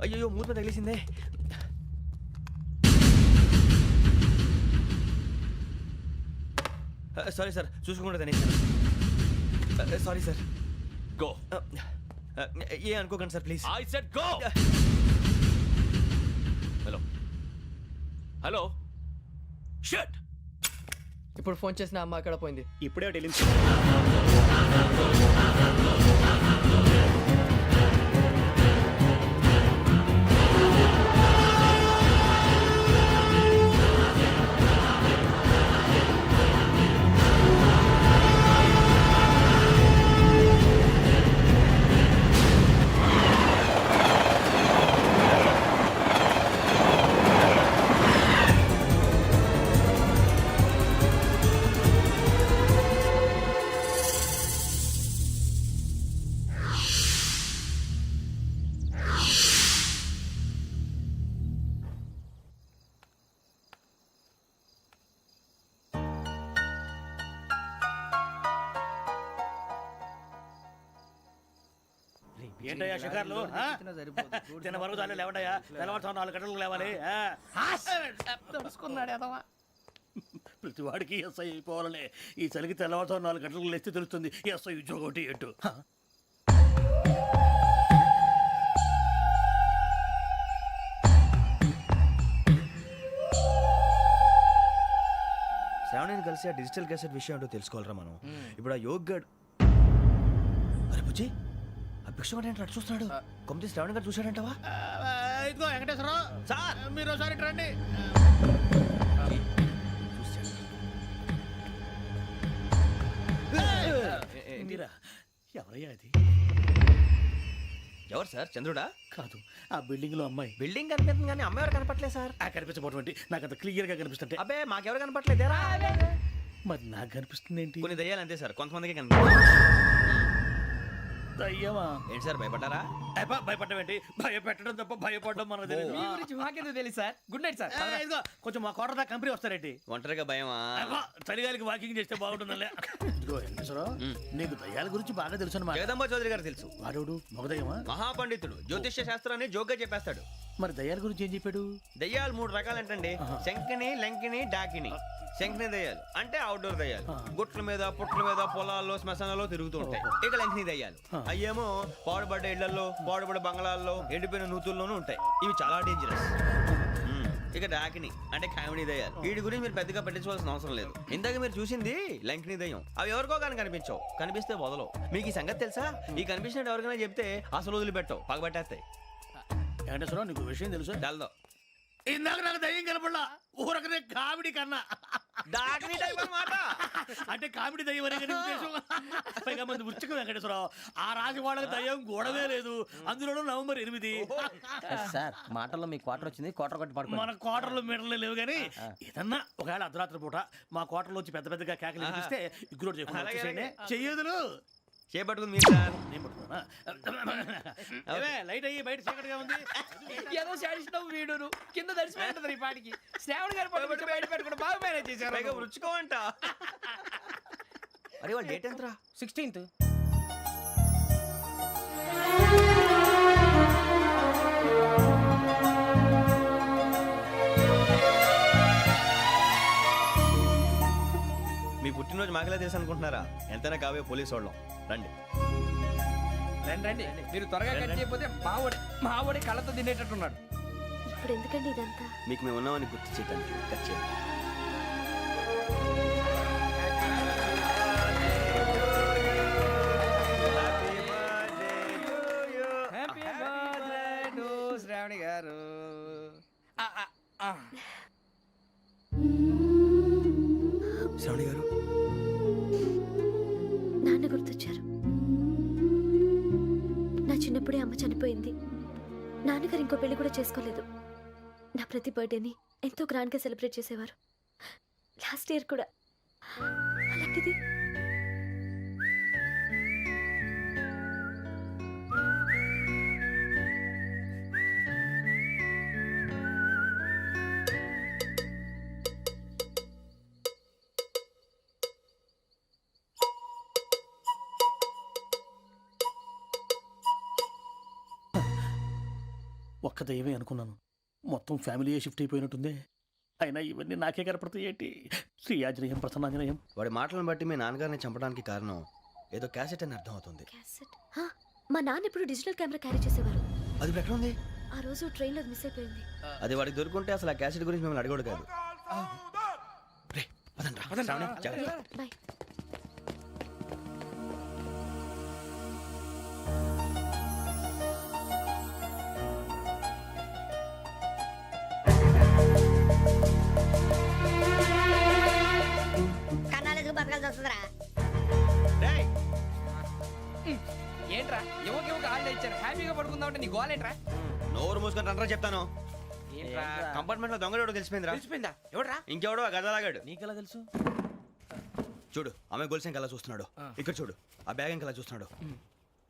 అయ్యో మూత తగిలిసిందే. సారీ సార్, చూసుకోకుండా తినేసాను. Sorry sir. గో. ఏ అనుకోకండి sir please. I said go. Hello hello shut. ఇప్పుడు ఫోన్ చేసిన అమ్మ అక్కడ పోయింది. ఇప్పుడే వెళ్ళింది. ఏంటయ్యా షికార్లు? తిన్న వరకు చాలే లేవండయ్యా. తెల్లవారుతో 4 గంటలకు లేవాలి. తెలుసుకున్నాడు ఎదవా. ప్రతి వాడికి ఎస్ఐ అయిపోవాలనే ఈ చలికి తెల్లవారుతో 4 గంటలకు లేస్తే తెలుస్తుంది ఎస్ఐ ఉద్యోగం ఒకటి ఎటు. శ్రావణిని కలిసి ఆ డిజిటల్ క్యాసెట్ విషయం ఏంటో తెలుసుకోవాలరా మనం. ఇప్పుడు ఆ యోగ్ గడ్. అరే బుజ్జి, ఆ భిక్షం ఏంటో అటు చూస్తున్నాడు. కొమ్మతి శ్రావణి గారు చూశాడంటవా? ఇదిగో వెంకటేశ్వరరావు సార్, మీరు ఒకసారి ఇటు రండి. మీరా? ఎవరయ్యా అది? ఎవరు సార్? చంద్రుడా? కాదు, ఆ బిల్డింగ్ లో అమ్మాయి. బిల్డింగ్ కనిపిస్తుంది కానీ అమ్మాయి ఎవరు కనపట్లేదు సార్. కనిపించబోటువంటి నాకు అంత క్లియర్ గా కనిపిస్తుంటే. అబ్బే మాకెవరు కనపట్లేదేరా. మరి నాకు కనిపిస్తుంది ఏంటి? కొన్ని దయ్యాలు అంతే సార్, కొంతమందికి కనిపిస్తుంది. దయ్యమా? ఏంటి సార్ భయపడ్డారా? భయపడడం ఏంటి? భయపెట్టడం తప్ప భయపడడం మనకు తెలియదు. మీ గురించి మాకెందుకు తెలుసు సార్? Good night sir. ఇదిగో కొంచెం మా కోట దాకా కంపెనీ వస్తారేంటి? ఒంటరిగా భయమా? చలిగాలికి వాకింగ్ చేస్తే బాగుంటుందిలే. ఇదిగో వెంకటేశ్వరరావు, నీకు దయ్యాల గురించి బాగా తెలుసు అన్నమాట. జగదంబ చౌదరి గారు తెలుసు. వాడు మగదయ్యమా? మహాపండితుడు, జ్యోతిష్య శాస్త్రాన్ని జోగ్గా చెప్పేస్తాడు. మరి దయ్యాల గురించి ఏం చెప్పాడు? దయ్యాలు 3 రకాలంటండి. శంకిని, లంకిని, డాకిని. శంకిని దయ్యాలు అంటే అవుట్డోర్ దయ్యాలు, గుట్ల మీద పుట్ల మీద పొలాల్లో శ్మశానాల్లో తిరుగుతూ ఉంటాయి. ఇక లంకిని దయ్యాలు అయ్యేమో పాడుబడ్డ ఇళ్లలో, పాడుబడ్డ బంగ్లాల్లో, ఎండిపోయిన నూతుల్లోనూ ఉంటాయి. ఇవి చాలా డేంజరస్. ఇక డాకిని అంటే కామెడీ దయ్యాలు. వీటి గురించి మీరు పెద్దగా పట్టించుకోవాల్సిన అవసరం లేదు. ఇందాక మీరు చూసింది లంకిని దయ్యం. అవి ఎవరికో కానీ కనిపించవు, కనిపిస్తే వదలవు. మీకు ఈ సంగతి తెలుసా? ఈ కనిపించినట్టు ఎవరికైనా చెప్తే అసలు వదిలిపెట్టవు, పగబట్టేస్తాయి. వెంకటేశ్వరరావు, నీకు విషయం తెలుసు? డల్దో ఇందాక నాకు దయ్యం కనపడలా, ఊరకనే కామెడీ కన్నా. డాకిని టైప్ అన్నమాట. అంటే కామెడీ దయ్యం అనే కదా ఉద్దేశం. పైగా మంది ఉచ్చక వెంకటేశ్వరరావు, ఆ రాజు వాళ్ళకి దయ్యం గోడవే లేదు, అందులోనూ November 8. సార్ మాటల్లో మీ క్వార్టర్ వచ్చింది, క్వార్టర్ కొట్టి పడుకో. మన క్వార్టర్లో మీటర్లు లేవు కానీ ఏదన్నా ఒకవేళ అర్ధరాత్రి పూట మా క్వార్టర్లో వచ్చి పెద్ద పెద్దగా కేకలు వినిపిస్తే ఇగ్గురు చెయ్యదులు చేపట్టుకుంది మీరు సార్. నేను పట్టుకున్నా. లైట్ అయ్యి బయట చీకటిగా ఉంది. ఏదో శాడిస్తావు వీడును కింద దర్శనం ఈ పాటికి. శ్రావణ్ గారు పట్టుకొచ్చి బయట పెట్టుకుంటే బాగా మేనేజ్ చేశారు. పైగా రుచుకోమంట. అరే వాళ్ళ డేట్ ఎంతరా? 16th. మీ పుట్టినరోజు మాకలే తెలుసు అనుకుంటున్నారా? ఎంతైనా కావే పోలీసు వాళ్ళం. రండి. రండి రండి, మీరు త్వరగా కట్ చేయకపోతే మావడి కళ్ళతో తినేటట్టున్నాడు. ఇప్పుడు ఎందుకండి ఇదంతా? మీకు మేము ఉన్నామని గుర్తు చేయడానికి కట్ చేయండి. హ్యాపీ బర్త్డే టు శ్రావణి గారు. శ్రావణి గారు, నాన్న గుర్తొచ్చారు. నా చిన్నప్పుడే అమ్మ చనిపోయింది. నాన్నగారు ఇంకో పెళ్లి కూడా చేసుకోలేదు. నా ప్రతి బర్త్డేని ఎంతో గ్రాండ్గా సెలబ్రేట్ చేసేవారు. లాస్ట్ ఇయర్ కూడా. అలాంటిది ఒక్క దయ్యమే అనుకున్నాను. మొత్తం ఫ్యామిలీయే షిఫ్ట్ అయిపోయినట్టుందే. అయినా ఇవన్నీ నాకే కనపడతాయి ఏంటి? శ్రీ ఆంజనేయం ప్రసన్నాంజనేయం. వాడి మాటలను బట్టి మీ నాన్నగారిని చంపడానికి కారణం ఏదో క్యాసెట్ అని అర్థం అవుతుంది. క్యాసెట్. మా నాన్న ఎప్పుడు డిజిటల్ కెమెరా క్యారీ చేసేవారు. అది ఇప్పుడు ఎక్కడ ఉంది? ఆ రోజు ట్రైన్లో మిస్ అయిపోయింది. అది వాడికి దొరుకుంటే అసలు ఆ క్యాసెట్ గురించి మిమ్మల్ని అడగడు కాదు. రే, పదండ్రా. శ్రావణి, జాగ్రత్త. బాయ్. కన్నాలకు బతకాల్సి వస్తుందిరా. రేయ్, ఏంట్రా యువకి హాలిడే ఇచ్చారు, హ్యాపీగా పడుకుందామంటే నీ గోలేంట్రా? నోరు మూసుకొని రండ్రా చెప్తాను. ఏంట్రా కంపార్ట్మెంట్ లో దొంగడు తెలిసిపోయిందిరా. తెలిసిపోయిందా? ఎవడ్రా? ఇంకెవడో ఆ గదలాగాడు. నీకెలా తెలుసు? చూడు, ఆమె గొలుసు ఇంకలా చూస్తున్నాడు. ఇక్కడ చూడు, ఆ బ్యాగ్ ఇంకలా చూస్తున్నాడు.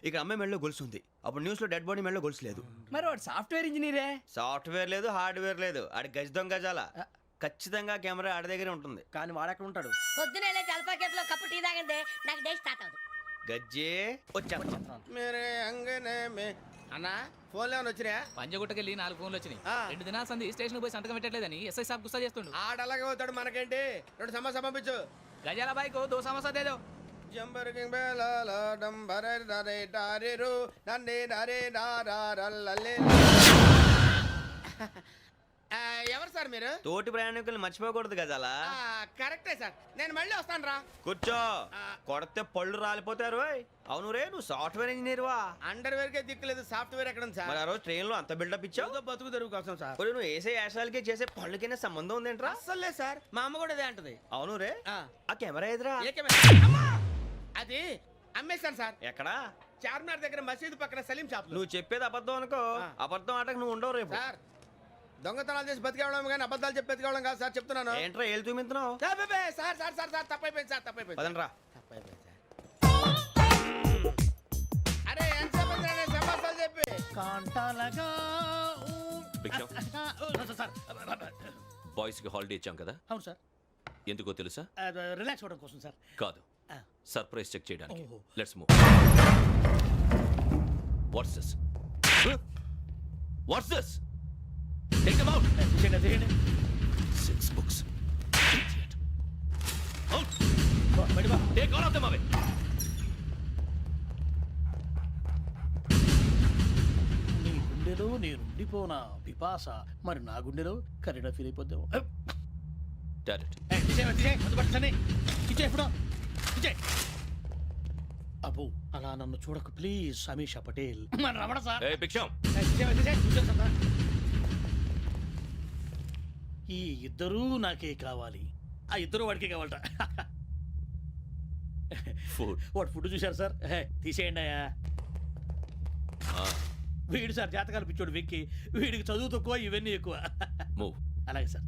ఇక్కడ అమ్మాయి మెడలో గొలుసు ఉంది. అప్పుడు న్యూస్ లో డెడ్ బాడీ మెడలో గొలుసు లేదు. మరి వాడు సాఫ్ట్వేర్ ఇంజనీరే. సాఫ్ట్వేర్ లేదు, హార్డ్వేర్ లేదు. ఆడి గజ దొంగ గజాల. ఖచ్చితంగా కెమెరా ఆడి దగ్గరే ఉంటుంది. కానీ వాడెక్కడ ఉంటాడు? పొద్దునే జలపా కేఫ్లో కప్పు టీ తాగండి, నాకు డే స్టార్ట్ అవుతుంది. గజ్జే వచ్చా. అన్నా ఫోన్లో వచ్చినా? పంజగుట్టకెళ్ళి 4 ఫోన్లు వచ్చినాయి. 2 దినాల సంది స్టేషన్ పోయి సంతకం పెట్టలేదని ఎస్ఐ సాబ్ గుస్తా చేస్తుండు. ఆడలాగే పోతాడు, మనకేంటి? 2 సమస్య పంపించు. గజాల బైక్ 2 సమస్య దేదో. జంబరకింగ్ బేలాల డంబరే డరే డారేరు నన్నే డరే డారారల్లలే. ఎవరు సార్ మీరు? తోటి ప్రయాణికుల్ని మర్చిపోకూడదు గజాల. కరెక్టే సార్, నేను మళ్ళీ వస్తాను రా. కూర్చో, కొడితే పళ్ళు రాలిపోతారు. అవును రే, నువ్వు సాఫ్ట్వేర్ ఇంజనీర్ వా? అండర్వేర్ కే దిక్కులేదు, సాఫ్ట్వేర్ ఎక్కడ ఉంది సార్? మరి ఆ రోజు ట్రైన్ లో అంత బిల్డప్ ఇచ్చావు. బతుకు తెరువు కోసం సార్. ఒరేయ్, నువ్వు వేసే యాశాలకి చేసే పళ్ళకైనా సంబంధం ఉందేంట్రా? అస్సలు లేదు సార్, మా అమ్మ కూడా అదే అంటది. అవును రే, ఆ కెమెరా ఎదురా? ఏ కెమెరా? అమ్మా! అది అమ్మేశాను సార్. ఎక్కడా? చార్మినార్ దగ్గర మసీదు పక్కన సలీం షాప్. నువ్వు చెప్పేది అబద్ధం అనుకో. అబద్ధం ఆటకు నువ్వు ఉండవు రేపు. సార్, దొంగతనాలు చేసి బతికేవడం కానీ అబద్ధాలు చెప్పి బతికేవడం కాదు సార్, చెప్తున్నాను. ఏంట్రా ఏళ్ళు చూపించున్నావు? సార్ సార్ సార్ సార్ తప్పైపోయింది సార్, తప్పైపోయింది. పదండ్రా. తప్పైపోయింది సార్. అరే ఎంతసేపు అయిందిరా నేను సమాసాలు చెప్పి? కాంటాలగా భిక్షం, సార్. బాయ్స్ కి హాలిడే ఇచ్చాం కదా, అవును సార్. ఎందుకో తెలుసా? రిలాక్స్ అవ్వడం కోసం సార్. కాదు, సర్ప్రైజ్ చెక్ చేయడానికి. ఓహో. Let's move. What's this? What's this? Take them out. తీయండి. 6 books. Idiot. Out. బయట బా. Take all of them away. నీ గుండెలో నేనుండిపోనా పిపాస, మరి నా గుండెలో కరీడా ఫీల్ అయిపోద్దాము. Direct. అబ్బో, అలా నన్ను చూడకు please. Sameesha Patel. Ramana sir. Hey, భిక్షం. ఈ ఇద్దరూ నాకే కావాలి. ఆ ఇద్దరు వాడికే కావాలట. Food. వాడు ఫుడ్ చూశారు సార్. తీసేయండి అయ్యా. వీడు సార్ జాతకాలు పిచ్చోడు వెక్కి, వీడికి చదువు తక్కువ, ఇవన్నీ ఎక్కువ. Move. అలాగే సార్.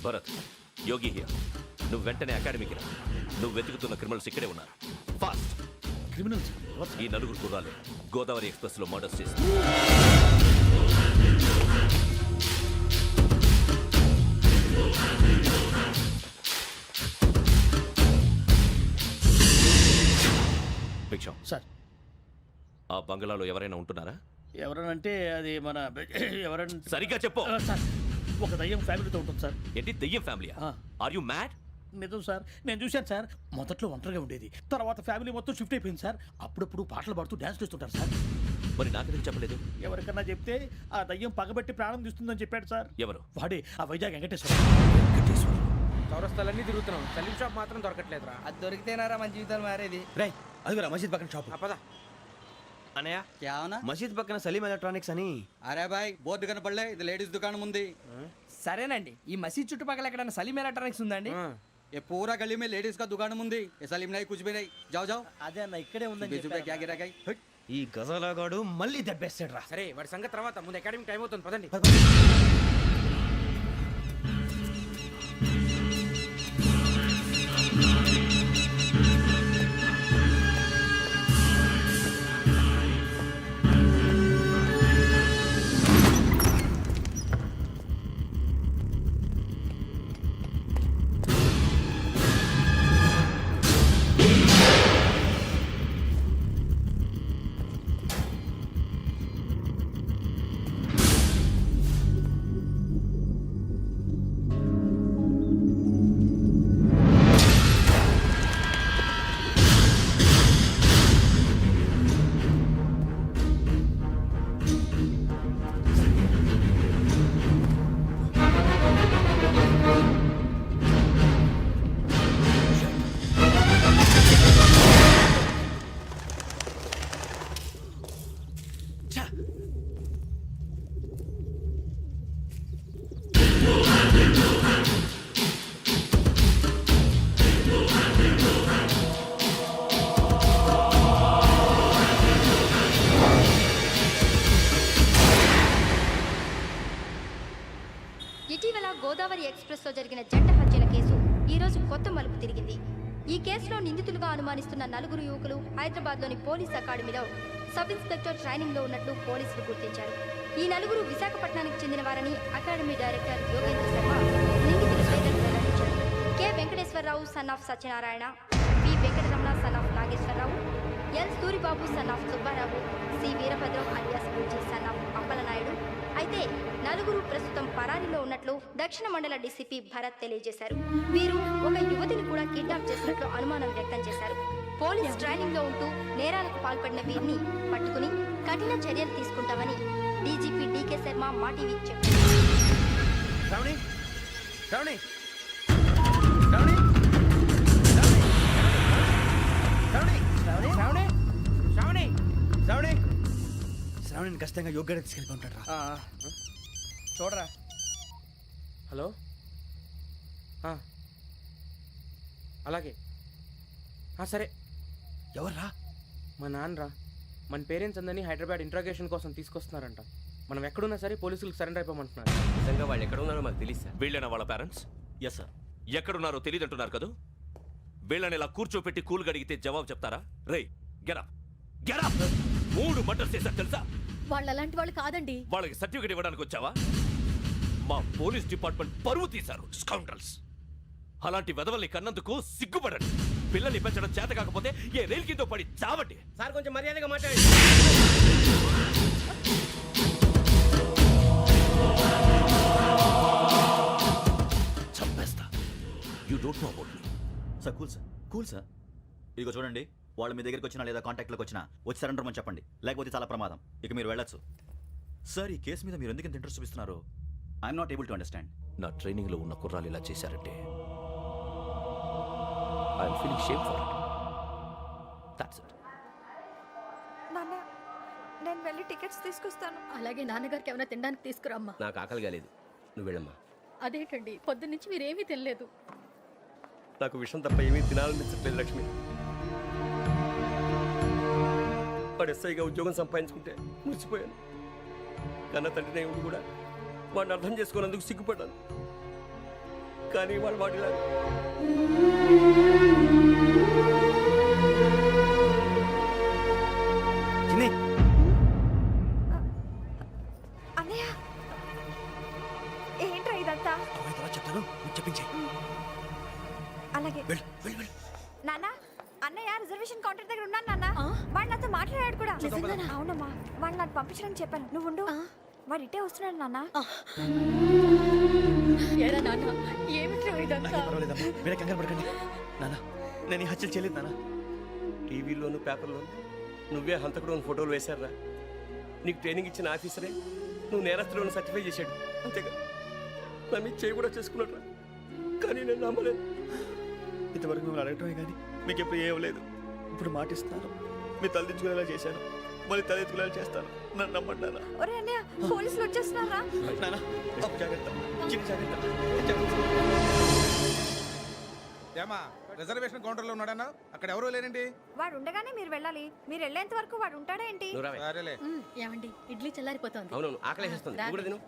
Bharat, Yogi here. నువ్వు వెంటనే అకాడమీకి రా. నువ్వు వెతుకుతున్న క్రిమినల్స్ ఇక్కడే ఉన్నారు. ఫాస్ట్. క్రిమినల్స్. ఈ నలుగురు కుర్రాలు గోదావరి ఎక్స్ప్రెస్ లో మర్డర్స్ చేసి భిక్షం సార్ ఆ బంగ్లాలో ఎవరైనా ఉంటున్నారా? ఎవరనంటే అది మన ఎవరంటే సరిగ్గా చెప్పు. సార్ ఒక దయ్యం ఫ్యామిలీతో ఉంటుంది సార్. ఏంటి దెయ్యం ఫ్యామిలీ? Are you mad? నిజం సార్, నేను చూశాను సార్. మొదట్లో ఒంటరిగా ఉండేది, తర్వాత ఫ్యామిలీ మొత్తం షిఫ్ట్ అయిపోయింది సార్. అప్పుడప్పుడు పాటలు పాడుతూ డ్యాన్స్ చేస్తుంటారు సార్. మరి నాకెందుకు చెప్పలేదు? ఎవరికన్నా చెప్తే ఆ దయ్యం పగబెట్టి ప్రాణం తీస్తుందని చెప్పాడు సార్. ఎవరు? వాడే ఆ వైజాగ్ వెంకటేశ్వర. చౌరస్తాలన్నీ తిరుగుతున్నాం, సలీం షాప్ మాత్రం దొరకట్లేదురా. అది దొరికితేనారా మన జీవితాలు మారేది. రే అదిగురా మసీద్ పక్కన షాప్. పద. అనయ్య क्या होना? మసీద్ పక్కన సలీం ఎలక్ట్రానిక్స్ అని. अरे भाई बोर्ड కనపడలే, ఇది లేడీస్ దుకాణం ఉంది. సరేనండి, ఈ మసీద్ చుట్టుపక్కల ఎక్కడైనా సలీం ఎలక్ట్రానిక్స్ ఉందండి? ये पूरा गली में लेडीज का दुकान मुंदी, ये सलीम नहीं कुछ भी नहीं. जाओ जाओ. అదే అన్న ఇక్కడే ఉందని बीच में क्या गिरा गई? ఈ గజాలగాడు మళ్ళీ దెబ్బేస్తాడు రా. సరే వాడి సంగతి తర్వాత, ముందు అకాడమిక్ టైం అవుతుంది, పదండి. ఇటీవల గోదావరి ఎక్స్ప్రెస్ లో జరిగిన జంట హత్యల కేసు ఈ రోజు కొత్త మలుపు తిరిగింది. ఈ కేసులో నిందితులుగా అనుమానిస్తున్న నలుగురు యువకులు హైదరాబాద్లోని పోలీస్ అకాడమీలో సబ్ ఇన్స్పెక్టర్ ట్రైనింగ్ లో ఉన్నట్లు పోలీసులు గుర్తించారు. ఈ నలుగురు విశాఖపట్నానికి చెందిన వారని అకాడమీ డైరెక్టర్ యోగేంద్ర శర్మ నిందితుల పేర్లను వెల్లడించారు. K Venkateswararao son of Satyanarayana, P Venkataramana son of Nageswararao, L Suribabu son of Subbarao, C Veerabhadram alias Bujji son of Appalanaidu. అయితే నలుగురు ప్రస్తుతం పరారీలో ఉన్నట్లు దక్షిణ మండల డీసీపీ భరత్ తెలియజేశారు. వీరు ఒక యువతిని కూడా కిడ్నాప్ చేసినట్లు అనుమానం వ్యక్తం చేశారు. పోలీస్ ట్రైనింగ్ లో ఉంటూ నేరాలకు పాల్పడిన వీరిని పట్టుకుని కఠిన చర్యలు తీసుకుంటామని డీజీపీ డీకే శర్మ మా టీవీకి చెప్పారు. శ్రావణి శ్రావణి శ్రావణి శ్రావణి శ్రావణి శ్రావణి శ్రావణిని ఖచ్చితంగా యోగ్యత తీసుకెళ్ళి ఉంటాడు రా. చూడరా. హలో. అలాగే సరే. ఎవర్రా? మా నాన్నరా. మన పేరెంట్స్ అందరినీ హైదరాబాద్ ఇంట్రాగేషన్ కోసం తీసుకొస్తున్నారంట. మనం ఎక్కడున్నా సరే పోలీసులకు సరెండర్ అయిపోమంటున్నారు. నిజంగా వాళ్ళు ఎక్కడ ఉన్నారో మాకు తెలియదు సార్. వీళ్ళైనా వాళ్ళ పేరెంట్స్? Yes sir. ఎక్కడున్నారో తెలియదంటున్నారు కదా. వీళ్ళని ఇలా కూర్చోపెట్టి కూల్ గడిగితే జవాబు చెప్తారా? రేయ్ గెటప్ గెటప్. 3 మర్డర్స్ చేశారు తెలుసా? వాళ్ళు అలాంటి వాళ్ళు కాదండి. వాళ్ళకి సర్టిఫికేట్ ఇవ్వడానికి వచ్చావా? మా పోలీస్ డిపార్ట్మెంట్ పరువు తీశారు స్కౌండ్రల్స్. అలాంటి వెధవల్ని కన్నందుకు సిగ్గుపడండి. పిల్లల్ని పెంచడం చేత కాకపోతే ఏ రైలు కింద పడి చావండి. సార్ కొంచెం మర్యాదగా మాట్లాడండి. చంపేస్తా. You don't know about me. Sir cool sir, cool sir. ఇదిగో చూడండి, వాళ్ళు మీ దగ్గరికి వచ్చినా లేదా కాంటాక్ట్లోకి వచ్చినా వచ్చి సరెండర్ అని చెప్పండి, లేకపోతే చాలా ప్రమాదం. ఇక మీరు వెళ్ళొచ్చు. సార్ ఈ కేసు మీద మీరు ఎందుకు ఇంత ఇంట్రెస్ట్ చూపిస్తున్నారు? I'm not able to understand. నా ట్రైనింగ్ లో ఉన్న కుర్రాలు ఇలా చేశారంటే I'm feeling shame for it. That's it. నాన్న, నేను వెళ్ళి టికెట్స్ తీసుకొస్తాను. అలాగే నాన్నగారికి ఏమైనా తినడానికి తీసుకురామ్మా. నాకు ఆకలి కాలేదు, నువ్వు వెళ్ళమ్మా. అదేంటండి, పొద్దున్నుంచి మీరేమీ తినలేదు. నాకు విషయం తప్ప ఏమీ తినాలనిపించట్లేదు లక్ష్మి. వాడు ఎస్ఐగా ఉద్యోగం సంపాదించుకుంటే మురిసిపోయాను. కన్న తండ్రినే ఉండి కూడా వాడిని అర్థం చేసుకున్నందుకు సిగ్గుపడ్డాను. కానీ వాడిలా అవునమ్మా వాడు నాకు పంపించడానికి చెప్పాను నువ్వు ఉండు వాడు ఇటే వస్తున్నాడు నాన్న పర్వాలేదమ్మా మీరే కంగారు పడకండి నాన్న నేను ఈ హత్యలు చేయలేదు నాన్న. టీవీలోను పేపర్లోను నువ్వే హంతకుడు ఫోటోలు వేశారా? నీకు ట్రైనింగ్ ఇచ్చిన ఆఫీసరే నువ్వు నేరస్తులను సర్టిఫై చేశాడు. అంతేగా నా మీద చేయి కూడా చేసుకున్నాడు. కానీ నేను నమ్మలేదు. ఇంతవరకు మిమ్మల్ని అడగటమే కానీ మీకు ఎప్పుడు ఏమలేదు. ఇప్పుడు మాటిస్తాను, మీ తలదించుకునేలా చేశాను, మళ్ళీ తలెత్తుకునేలా చేస్తాను. నన్ను నమ్మండి నాన్న. ఒరే అన్నయ్య పోలీసులు వచ్చేస్తున్నారా నాన్న జాగ్రత్త, చిన్న జాగ్రత్త. ఏమా రిజర్వేషన్ కౌంటర్లో ఉన్నాడన్నా? అక్కడ ఎవరూ లేనండి. వాడు ఉండగానే మీరు వెళ్ళాలి. మీరు వెళ్ళేంత వరకు వాడు ఉంటాడా ఏంటి? నువ్వు రావే. సరేలే. ఏమండి ఇడ్లీ చల్లారిపోతుంది. అవునవును ఆకలి వేస్తుంది. నువ్వు కూడా తిను.